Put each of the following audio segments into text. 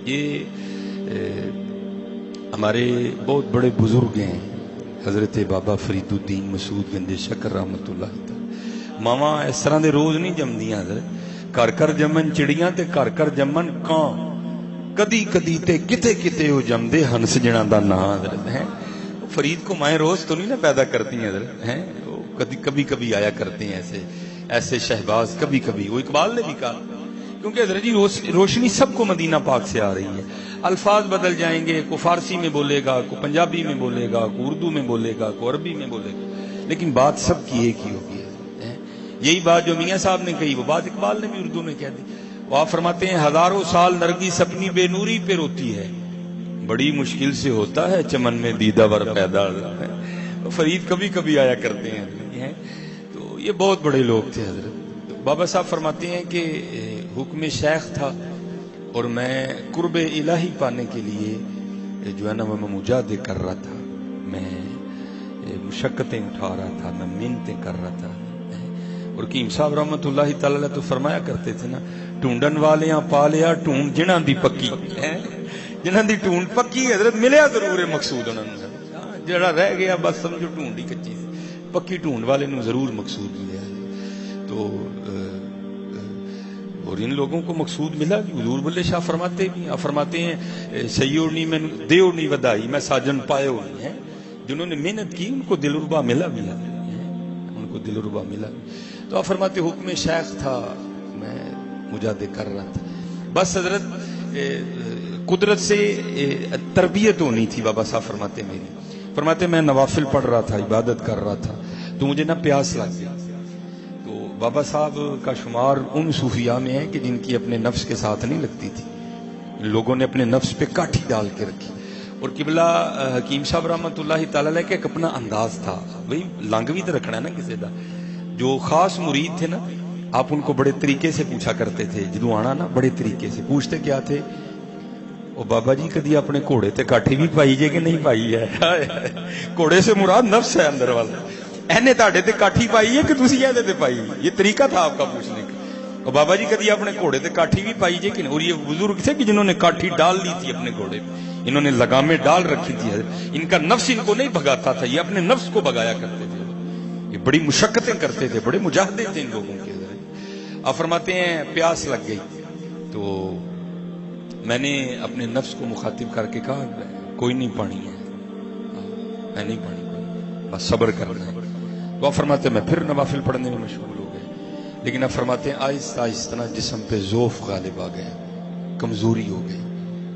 یہ ہمارے بہت بڑے بزرگ ہیں حضرت بابا فریدالدین مسعود گنج شکر رحمت اللہ تعالی ماما اس طرح دے روز نہیں جمدیاں حضرت گھر گھر جمن چڑیاں تے گھر گھر جمن کان کدی کدی تے کتے کتے وہ جمدے ہنس جنا دا نا حضرت ہیں فرید کو مائیں روز تو نہیں نا پیدا کرتی ہیں حضرت ہیں وہ کبھی کبھی آیا کرتے ہیں ایسے شہباز کبھی کبھی وہ اقبال نے بھی کہا کیونکہ حضرت جی روشنی سب کو مدینہ پاک سے آ رہی ہے الفاظ بدل جائیں گے کو فارسی میں بولے گا کو پنجابی میں بولے گا کو اردو میں بولے گا کو عربی میں بولے گا لیکن بات سب کی ایک ہی ہوگی یہی بات جو میاں صاحب نے کہی وہ بات اقبال نے بھی اردو میں کہہ دی وہ آپ فرماتے ہیں ہزاروں سال نرگس اپنی بے نوری پہ روتی ہے بڑی مشکل سے ہوتا ہے چمن میں دیدہ ور پیدا ہے فرید کبھی کبھی آیا کرتے ہیں تو یہ بہت بڑے لوگ تھے حضرت بابا صاحب فرماتے ہیں کہ حکم شیخ تھا اور میں قرب الہی پانے کے لیے جو ہے نا میں مجاہدے کر رہا تھا میں مشقتیں اٹھا رہا تھا میں محنتیں کر رہا تھا اور قیم صاحب رحمت اللہ تعالی تو فرمایا کرتے تھے نا ٹونڈن والیاں پا لیا ٹونڈ جنہاں دی پکی جنہاں دی ٹونڈ پکی حضرت ملیا ضرور ہے مقصود انہوں نے جڑا رہ گیا بس سمجھو ٹونڈ ہی کچی پکی ٹونڈ والے نو ضرور مقصود ملیا تو اور ان لوگوں کو مقصود ملا حضور بلے شاہ فرماتے بھی فرماتے ہیں سیوڑنی میں دیوڑنی ودائی میں ساجن پائے ہوئی ہیں جنہوں نے محنت کی ان کو دلربا ملا بھی ان کو دلربا ملا بھی تو آپ فرماتے حکم شیخ تھا میں مجاہدے کر رہا تھا بس حضرت قدرت سے تربیت ہونی تھی بابا صاحب فرماتے میری فرماتے میں نوافل پڑھ رہا تھا عبادت کر رہا تھا تو مجھے نا پیاس لگ گئی تو بابا صاحب کا شمار ان صوفیاء میں ہے کہ جن کی اپنے نفس کے ساتھ نہیں لگتی تھی لوگوں نے اپنے نفس پہ کاٹھی ڈال کے رکھی اور قبلہ حکیم صاحب رحمت اللہ تعالی علیہ کا ایک اپنا انداز تھا بھئی لنگ بھی تو رکھنا ہے نا کسی دا جو خاص مرید تھے نا آپ ان کو بڑے طریقے سے پوچھا کرتے تھے جدو آنا نا بڑے طریقے سے پوچھتے کیا تھے او بابا جی کدی اپنے گھوڑے تے کاٹھی بھی پائی جے کہ نہیں پائی ہے گھوڑے سے مراد نفس ہے اندر والا اینے تاڑے تے کاٹھی پائی ہے کہ تسی ایدے تے پائی یہ طریقہ تھا آپ کا پوچھنے کا او بابا جی کدی اپنے گھوڑے تے کاٹھی بھی پائی جے کہ نہیں اور یہ بزرگ تھے کہ جنہوں نے کاٹھی ڈال لی تھی اپنے گھوڑے پہ انہوں نے لگامیں ڈال رکھی تھی ان کا نفس ان کو نہیں بھگاتا تھا یہ اپنے نفس کو بھگایا کرتے تھے یہ بڑی مشقتیں کرتے تھے بڑے مجاہدے تھے ان لوگوں کے آپ فرماتے ہیں پیاس لگ گئی تو میں نے اپنے نفس کو مخاطب کر کے کہا کوئی نہیں پانی ہے میں نہیں پانی بس صبر کرنا ہے تو آپ فرماتے ہیں میں پھر نوافل پڑھنے میں مشغول ہو گئے لیکن آپ فرماتے ہیں آہستہ آہستہ جسم پہ ذوف غالب آ گیا کمزوری ہو گئی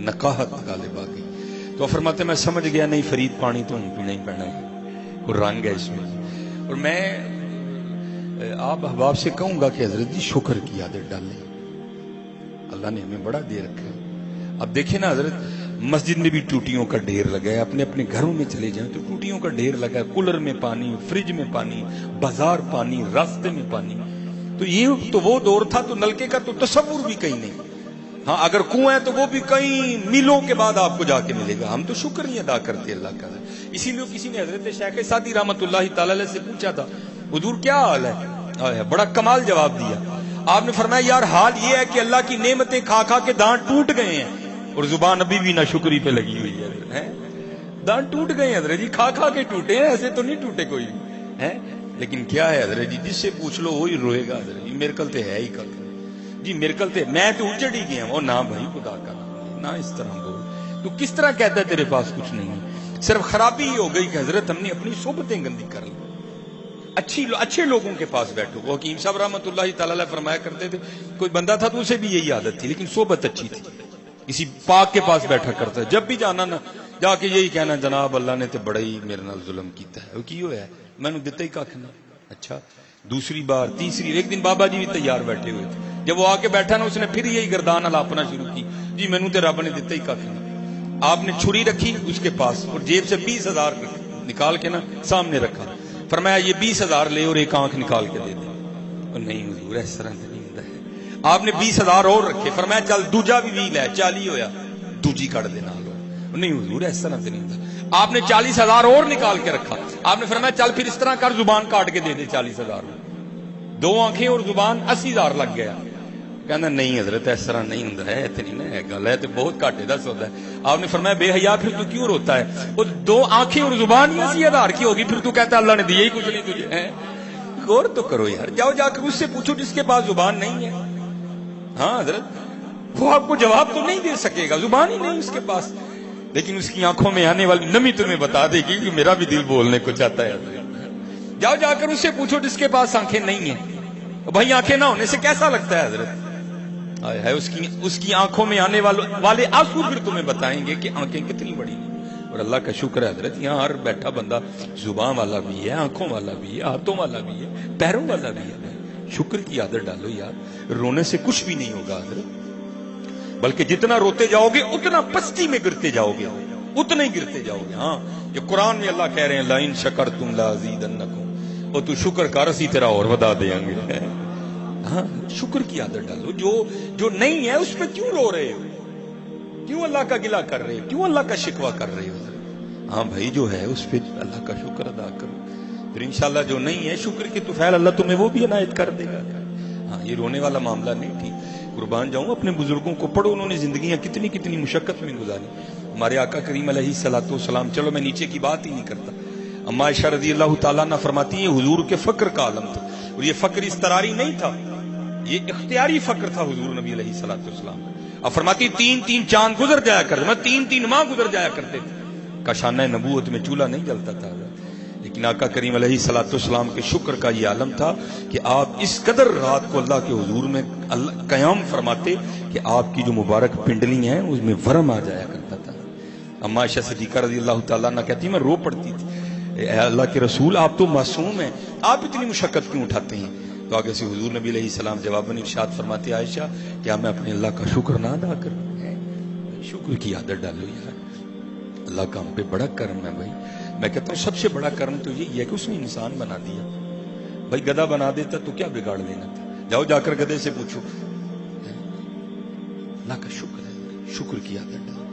نقاہت غالب آ گئی تو آپ فرماتے ہیں میں سمجھ گیا نہیں فرید پانی تو پینا ہی پینا ہے کوئی رنگ ہے اس میں اور میں آپ احباب سے کہوں گا کہ حضرت جی شکر کی عادت ڈالیں اللہ نے ہمیں بڑا دے رکھا ہے اب دیکھیں نا حضرت مسجد میں بھی ٹوٹیوں کا ڈھیر لگا ہے اپنے اپنے گھروں میں چلے جائیں تو ٹوٹیوں کا ڈھیر لگا ہے کولر میں پانی فریج میں پانی بازار پانی راستے میں پانی تو یہ تو وہ دور تھا تو نلکے کا تو تصور بھی کہیں نہیں ہاں اگر کنواں ہے تو وہ بھی کئی میلوں کے بعد آپ کو جا کے ملے گا ہم تو شکر نہیں ادا کرتے اللہ کا اسی لیے کسی نے حضرت شیخ سعدی رحمت اللہ تعالی سے پوچھا تھا حضور کیا حال ہے بڑا کمال جواب دیا آپ نے فرمایا یار حال یہ ہے کہ اللہ کی نعمتیں کھا کھا کے دانت ٹوٹ گئے ہیں اور زبان ابھی بھی ناشکری پہ لگی ہوئی ہے دانت ٹوٹ گئے ہیں حضرت جی کھا کھا کے ٹوٹے ہیں ایسے تو نہیں ٹوٹے کوئی ہے لیکن کیا ہے حضرت جی جس سے پوچھ لو وہی روئے گا حضرت جی میرے کل تے ہے ہی کل جی میرے کل تے میں تو اجڑ ہی گیا ہوں نہ بھائی خدا کا نہ اس طرح بول تو کس طرح کہتا ہے تیرے پاس کچھ نہیں ہے صرف خرابی ہی ہو گئی کہ حضرت ہم نے اپنی صحبتیں گندی کر لی اچھے لوگوں کے پاس بیٹھو وہ حکیم صاحب رحمت اللہ تعالی فرمایا کرتے تھے کوئی بندہ تھا تو اسے بھی یہی عادت تھی لیکن صحبت اچھی تھی کسی پاک کے پاس بیٹھا کرتا ہے جب بھی جانا نا جا کے یہی کہنا جناب اللہ نے تو بڑا ہی میرے نال ظلم کیتا ہے وہ کی ہوا ہے میں نے دیتا ہی کھ نہ اچھا دوسری بار تیسری ایک دن بابا جی بھی تیار بیٹھے ہوئے تھے جب وہ آ کے بیٹھا نا اس نے پھر یہی گردان الاپنا شروع کی جی میں نے تو رب نے دیتا ہی کھ نہ آپ نے چھری رکھی اس کے پاس اور جیب سے 20,000 نکال کے نا سامنے رکھا فرمایا یہ 20,000 لے اور ایک آنکھ نکال کے دے دے اور نہیں حضور اس طرح سے نہیں ہوتا ہے آپ نے 20,000 اور رکھے فرمایا چل دوجا بھی 20 لے 40 ہویا دوجی کٹ دے نال نہیں حضور اس طرح سے نہیں ہوتا آپ نے 40,000 اور نکال کے رکھا آپ نے فرمایا چل پھر اس طرح کر زبان کاٹ کے دے دے 40,000 دو آنکھیں اور زبان 80,000 لگ گیا کہنا نہیں حضرت اس طرح نہیں ہوں ہے، اتنی نہ ہے گل ہے تو بہت گھاٹے دا سودا ہے. آپ نے فرمایا بے حیا پھر تو کیوں روتا ہے؟ وہ دو آنکھیں اور زبان ہی اسی آدھار کی ہوگی، پھر تو کہتا اللہ نے دیا ہی کچھ نہیں تجھے ہے. غور تو کرو یار، جاؤ جا کر اس سے پوچھو جس کے پاس زبان نہیں ہے. ہاں حضرت وہ آپ کو جواب تو نہیں دے سکے گا، زبان ہی نہیں اس کے پاس، لیکن اس کی آنکھوں میں آنے والی نمی تمہیں بتا دے گی کہ میرا بھی دل بولنے کو چاہتا ہے. جاؤ جا کر اس سے پوچھو جس کے پاس آنکھیں نہیں ہیں. بھائی آنکھیں نہ ہونے سے کیسا لگتا ہے حضرت؟ ہے اس کی آنکھوں میں آنے والے آنسو پھر تمہیں بتائیں گے کہ آنکھیں کتنی بڑی ہیں. اور اللہ کا شکر ہے حضرت یہاں ہر بیٹھا بندہ زبان والا بھی ہے، آنکھوں والا بھی ہے، ہاتھوں والا بھی ہے، پیروں والا بھی ہے. شکر کی عادت ڈالو یار، رونے سے کچھ بھی نہیں ہوگا حضرت، بلکہ جتنا روتے جاؤ گے اتنا پستی میں گرتے جاؤ گے، اتنا ہی گرتے جاؤ گے. ہاں یہ قرآن میں اللہ کہہ رہے ہیں لئن شکرتم لازیدنکم، اور تو شکر کر اسی طرح اور بتا دیں گے. ہاں شکر کی عادت ڈالو. جو نہیں ہے اس پہ کیوں رو رہے ہو؟ کیوں اللہ کا گلہ کر رہے ہو؟ کیوں اللہ کا شکوہ کر رہے ہو؟ ہاں بھائی جو ہے اس پہ اللہ کا شکر ادا کرو، پھر انشاءاللہ جو نہیں ہے شکر کی طفیل اللہ تمہیں وہ بھی عنایت کر دے گا. ہاں یہ رونے والا معاملہ نہیں. ٹھیک قربان جاؤں اپنے بزرگوں کو پڑھو، انہوں نے زندگیاں کتنی کتنی مشقت میں گزاری. ہمارے آقا کریم علیہ الصلوۃ والسلام، چلو میں نیچے کی بات ہی نہیں کرتا، اما عائشہ رضی اللہ تعالیٰ عنہ فرماتی ہیں حضور کے فقر کا عالم تھا، اور یہ فقر اضطراری نہیں تھا، یہ اختیاری فقر تھا حضور نبی علیہ الصلوۃ والسلام. اب فرماتی 3 چاند گزر جایا کرتے، میں 3 ماہ گزر جایا کرتے تھے. کاشانہ نبوت میں چولہا نہیں جلتا تھا، لیکن آقا کریم علیہ الصلوۃ والسلام کے شکر کا یہ عالم تھا کہ آپ اس قدر رات کو اللہ کے حضور میں قیام فرماتے کہ آپ کی جو مبارک پنڈلی ہیں اس میں ورم آ جایا کرتا تھا. اما عائشہ صدیقہ رضی اللہ تعالیٰ عنہ کہتی میں رو پڑتی تھی، اے اللہ کے رسول آپ تو معصوم ہیں، آپ اتنی مشقت کیوں اٹھاتے ہیں؟ تو آگے سے حضور نبی علیہ السلام جواباً ارشاد فرماتے عائشہ کیا میں اپنے اللہ کا شکر نہ ادا کروں؟ شکر کی عادت ڈالو یار، اللہ کا ہم پہ بڑا کرم ہے. بھائی میں کہتا ہوں سب سے بڑا کرم تو یہی ہے کہ اس نے انسان بنا دیا. بھائی گدھا بنا دیتا تو کیا بگاڑ دینا تھا؟ جاؤ جا کر گدھے سے پوچھو. اللہ کا شکر ہے، شکر کی عادت ڈالو.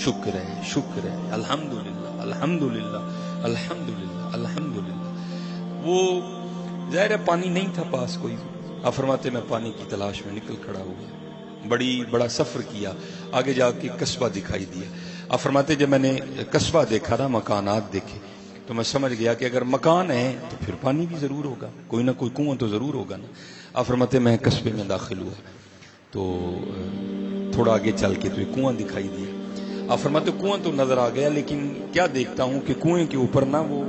شکر ہے، شکر ہے، الحمدللہ الحمدللہ الحمدللہ الحمدللہ. وہ ظاہر ہے پانی نہیں تھا پاس کوئی، آپ فرماتے میں پانی کی تلاش میں نکل کھڑا ہوا، بڑا سفر کیا، آگے جا کے قصبہ دکھائی دیا. آپ فرماتے جب میں نے قصبہ دیکھا نا، مکانات دیکھے، تو میں سمجھ گیا کہ اگر مکان ہے تو پھر پانی بھی ضرور ہوگا، کوئی نہ کوئی کنواں تو ضرور ہوگا نا. آپ فرماتے میں قصبے میں داخل ہوا تو تھوڑا آگے چل کے تو ایک کنواں دکھائی دیا. آپ فرماتے کنواں تو نظر آ گیا، لیکن کیا دیکھتا ہوں کہ کنویں کے اوپر نا وہ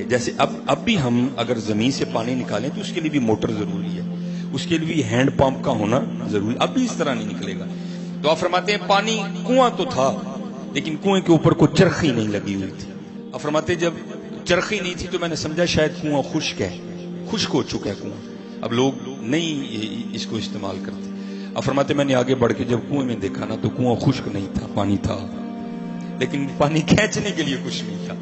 جیسے اب بھی ہم اگر زمین سے پانی نکالیں تو اس کے لیے بھی موٹر ضروری ہے، اس کے لیے بھی ہینڈ پمپ کا ہونا ضروری، اب بھی اس طرح نہیں نکلے گا. تو آپ فرماتے ہیں پانی کنواں تو تھا لیکن کنویں کے اوپر کوئی چرخی نہیں لگی ہوئی تھی. آپ فرماتے جب چرخی نہیں تھی تو میں نے سمجھا شاید کنواں خشک ہے، خشک ہو چکا ہے کنواں، اب لوگ نہیں اس کو استعمال کرتے. آپ فرماتے میں نے آگے بڑھ کے جب کنویں میں دیکھا نا تو کنواں خشک نہیں تھا، پانی تھا، لیکن پانی کھینچنے کے لیے کچھ نہیں تھا.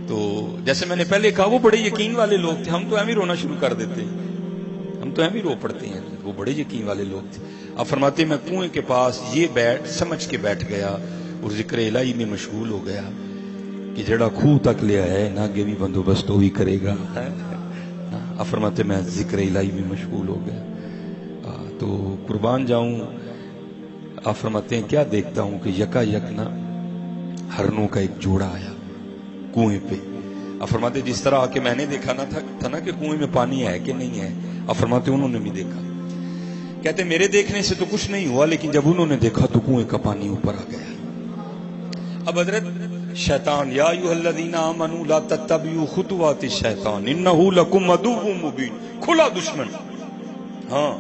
تو جیسے میں نے پہلے کہا وہ بڑے یقین والے لوگ تھے، ہم تو ایم ہی رونا شروع کر دیتے ہیں، ہم تو ایم ہی رو پڑتے ہیں، وہ بڑے یقین والے لوگ تھے. آپ فرماتے میں کنویں کے پاس یہ سمجھ کے بیٹھ گیا اور ذکر الہی میں مشغول ہو گیا کہ جڑا خوہ تک لے آیا ہے نا آگے بھی بندوبست وہی کرے گا. آپ فرماتے میں ذکر الہی میں مشغول ہو گیا. تو قربان جاؤں، آپ فرماتے ہیں کیا دیکھتا ہوں کہ یکا یک نا ہرنوں کا ایک جوڑا آیا کنویں پہ. آپ فرماتے جس طرح آ کے میں نے دیکھا تھا نا کہ کنویں میں پانی ہے کہ نہیں ہے، آپ فرماتے انہوں نے بھی دیکھا. کہتے میرے دیکھنے سے تو کچھ نہیں ہوا، لیکن جب انہوں نے دیکھا تو کنویں کا پانی اوپر آ گیا. اب حضرت شیطان یا ایھا الذین آمنوا لا تتبعوا خطوات الشیطان انہ لکم عدو مبین، کھلا دشمن. ہاں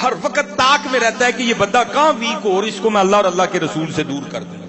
ہر وقت تاک میں رہتا ہے کہ یہ بندہ کہاں ویک ہو اور اس کو میں اللہ اور اللہ کے رسول سے دور کر دوں.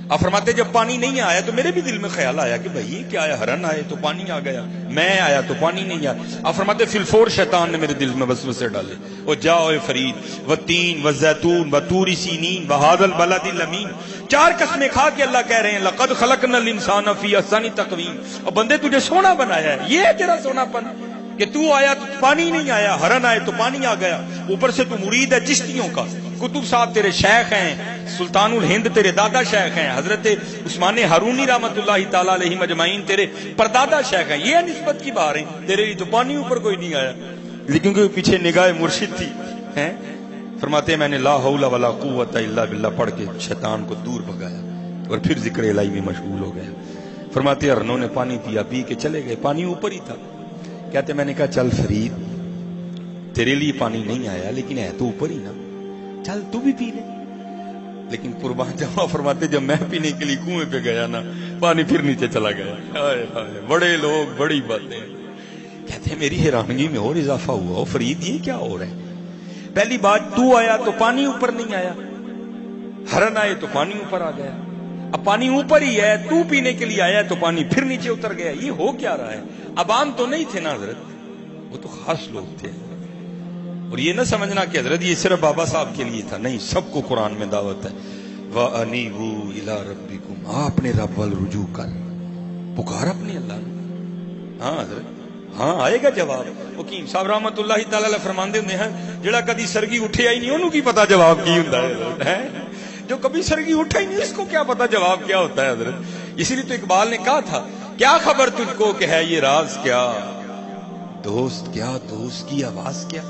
آپ فرماتے جب پانی نہیں آیا تو میرے بھی دل میں خیال آیا کہ بھائی کیا آیا، ہرن آئے تو پانی آ گیا، میں آیا تو پانی نہیں آیا. آپ فرماتے فی الفور شیطان نے میرے دل میں وسوسے ڈالے، وہ جاؤ فرید والتین والزیتون وطور سینین وہذا البلد الامین. 4 قسمیں کھا کے اللہ کہہ رہے ہیں لقد خلقنا الانسان فی احسن تقویم، اور بندے تجھے سونا بنایا ہے، یہ ہے تیرا سونا پن کہ تو آیا تو پانی نہیں آیا، ہرن آئے تو پانی آ گیا، اوپر سے تو مرید ہے چشتیوں کا. کتب صاحب تیرے شیخ ہیں، سلطان الہند تیرے دادا شیخ ہیں، حضرت عثمان ہارونی رحمت اللہ تعالیٰ علیہ مجمعین تیرے پردادا شیخ ہیں. یہ نسبت کی بات ہے، تیرے لیے تو پانی اوپر کوئی نہیں آیا، لیکن کہ پیچھے نگاہ مرشد تھی. فرماتے ہیں میں نے لا حول ولا قوت الا باللہ پڑھ کے شیطان کو دور بھگایا اور پھر ذکر الہی میں مشغول ہو گیا. فرماتے ہیں ارنوں نے پانی پیا، پی کے چلے گئے، پانی اوپر ہی تھا. کہتے میں نے کہا چل فرید تیرے لیے پانی نہیں آیا لیکن ہے تو اوپر ہی نا، چل تو بھی پی لے. لیکن قربان جاؤ فرماتے جب میں پینے کے لیے کنویں پہ گیا نا پانی پھر نیچے چلا گیا. ہائے ہائے بڑے لوگ بڑی باتیں. کہتے ہیں میری حیرانگی میں اور اضافہ ہوا، فرید یہ کیا ہو رہا ہے؟ پہلی بات تو آیا تو پانی اوپر نہیں آیا، ہرن آئے تو پانی اوپر آ گیا، اب پانی اوپر ہی ہے تو پینے کے لیے آیا تو پانی پھر نیچے اتر گیا. یہ ہو کیا رہا ہے؟ اب عام تو نہیں تھے نا حضرت، وہ تو خاص لوگ تھے. اور یہ نہ سمجھنا کہ حضرت یہ صرف بابا صاحب کے لیے تھا، نہیں، سب کو قرآن میں دعوت ہے. وَأَنِيبُوا إِلَىٰ رَبِّكُمْ، اپنے رب وال رجوع کر، پکار اپنے اللہ نے. ہاں حضرت ہاں آئے گا جواب. حکیم صاحب رحمت اللہ تعالی علیہ فرماندے ہوندے ہیں جڑا کدی سرگی اٹھیا ہی نہیں انہوں کی پتا جواب کی ہوندا ہے. جو کبھی سرگی اٹھا ہی نہیں اس کو کیا پتا جواب کیا ہوتا ہے حضرت. اسی لیے تو اقبال نے کہا تھا کیا خبر تجھ کو کہ ہے یہ راز کیا، دوست کیا دوست کی آواز کیا.